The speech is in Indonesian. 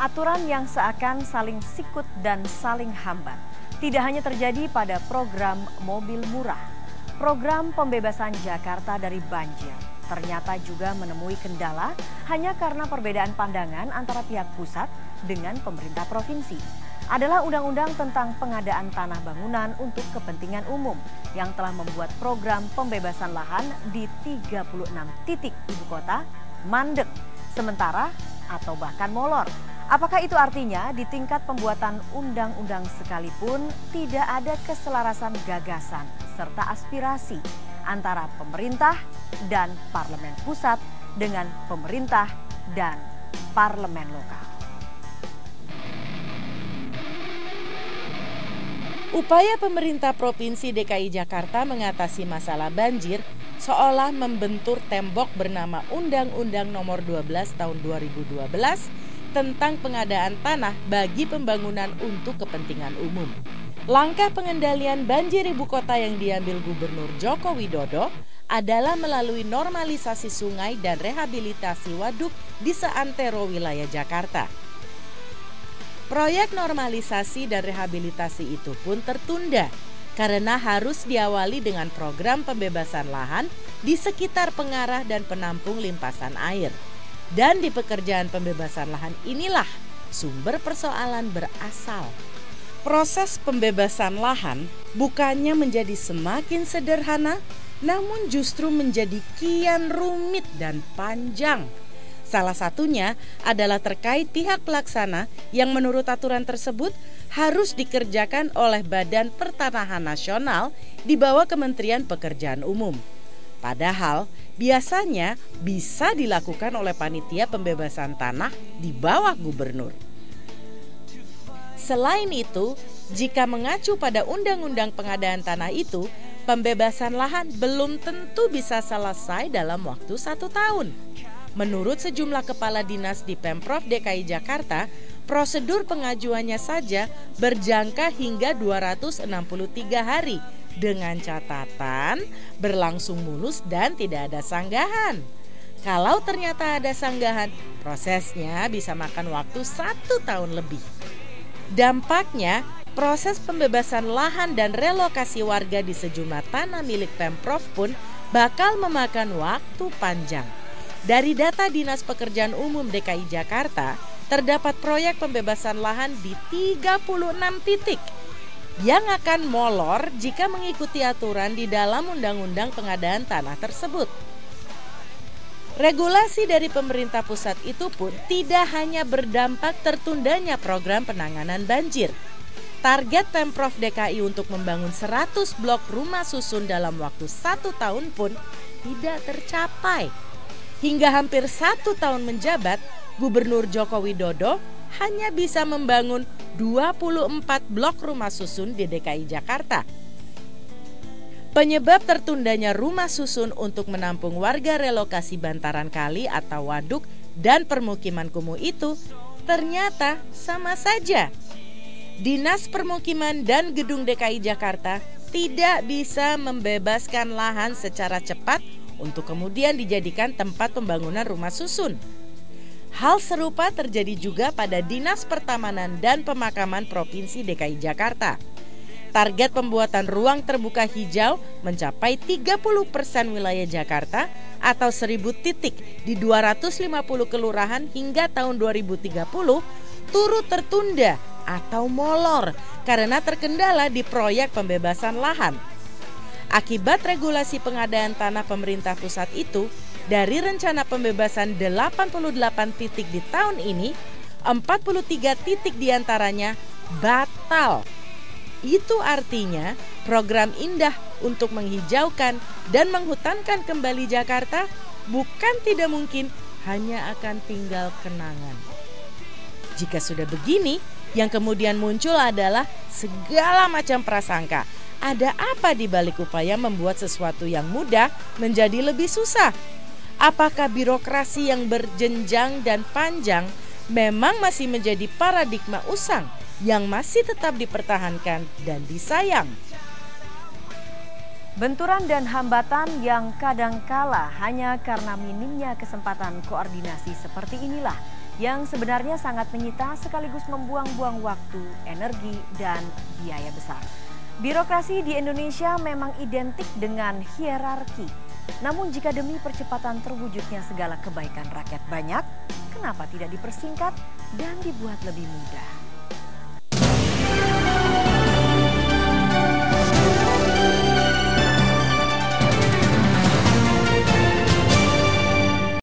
Aturan yang seakan saling sikut dan saling hambat tidak hanya terjadi pada program mobil murah. Program pembebasan Jakarta dari banjir ternyata juga menemui kendala hanya karena perbedaan pandangan antara pihak pusat dengan pemerintah provinsi. Adalah undang-undang tentang pengadaan tanah bangunan untuk kepentingan umum yang telah membuat program pembebasan lahan di 36 titik ibu kota mandek, sementara atau bahkan molor. Apakah itu artinya di tingkat pembuatan undang-undang sekalipun tidak ada keselarasan gagasan serta aspirasi antara pemerintah dan parlemen pusat dengan pemerintah dan parlemen lokal? Upaya pemerintah Provinsi DKI Jakarta mengatasi masalah banjir seolah membentur tembok bernama Undang-Undang Nomor 12 Tahun 2012 tentang pengadaan tanah bagi pembangunan untuk kepentingan umum. Langkah pengendalian banjir ibu kota yang diambil Gubernur Joko Widodo adalah melalui normalisasi sungai dan rehabilitasi waduk di seantero wilayah Jakarta. Proyek normalisasi dan rehabilitasi itu pun tertunda karena harus diawali dengan program pembebasan lahan di sekitar pengarah dan penampung limpasan air. Dan di pekerjaan pembebasan lahan inilah sumber persoalan berasal. Proses pembebasan lahan bukannya menjadi semakin sederhana, namun justru menjadi kian rumit dan panjang. Salah satunya adalah terkait pihak pelaksana yang menurut aturan tersebut harus dikerjakan oleh Badan Pertanahan Nasional di bawah Kementerian Pekerjaan Umum. Padahal biasanya bisa dilakukan oleh panitia pembebasan tanah di bawah gubernur. Selain itu, jika mengacu pada undang-undang pengadaan tanah itu, pembebasan lahan belum tentu bisa selesai dalam waktu 1 tahun. Menurut sejumlah kepala dinas di Pemprov DKI Jakarta, prosedur pengajuannya saja berjangka hingga 263 hari dengan catatan berlangsung mulus dan tidak ada sanggahan. Kalau ternyata ada sanggahan, prosesnya bisa makan waktu 1 tahun lebih. Dampaknya, proses pembebasan lahan dan relokasi warga di sejumlah tanah milik Pemprov pun bakal memakan waktu panjang. Dari data Dinas Pekerjaan Umum DKI Jakarta, terdapat proyek pembebasan lahan di 36 titik yang akan molor jika mengikuti aturan di dalam Undang-Undang Pengadaan Tanah tersebut. Regulasi dari pemerintah pusat itu pun tidak hanya berdampak tertundanya program penanganan banjir. Target Pemprov DKI untuk membangun 100 blok rumah susun dalam waktu 1 tahun pun tidak tercapai. Hingga hampir 1 tahun menjabat, Gubernur Joko Widodo hanya bisa membangun 24 blok rumah susun di DKI Jakarta. Penyebab tertundanya rumah susun untuk menampung warga relokasi bantaran kali atau waduk dan permukiman kumuh itu ternyata sama saja. Dinas Permukiman dan Gedung DKI Jakarta tidak bisa membebaskan lahan secara cepat untuk kemudian dijadikan tempat pembangunan rumah susun. Hal serupa terjadi juga pada Dinas Pertamanan dan Pemakaman Provinsi DKI Jakarta. Target pembuatan ruang terbuka hijau mencapai 30% wilayah Jakarta atau 1.000 titik di 250 kelurahan hingga tahun 2030 turut tertunda atau molor karena terkendala di proyek pembebasan lahan. Akibat regulasi pengadaan tanah pemerintah pusat itu, dari rencana pembebasan 88 titik di tahun ini, 43 titik diantaranya batal. Itu artinya program indah untuk menghijaukan dan menghutankan kembali Jakarta bukan tidak mungkin hanya akan tinggal kenangan. Jika sudah begini, yang kemudian muncul adalah segala macam prasangka. Ada apa di balik upaya membuat sesuatu yang mudah menjadi lebih susah? Apakah birokrasi yang berjenjang dan panjang memang masih menjadi paradigma usang yang masih tetap dipertahankan dan disayang? Benturan dan hambatan yang kadangkala hanya karena minimnya kesempatan koordinasi seperti inilah yang sebenarnya sangat menyita sekaligus membuang-buang waktu, energi, dan biaya besar. Birokrasi di Indonesia memang identik dengan hierarki. Namun jika demi percepatan terwujudnya segala kebaikan rakyat banyak, kenapa tidak dipersingkat dan dibuat lebih mudah?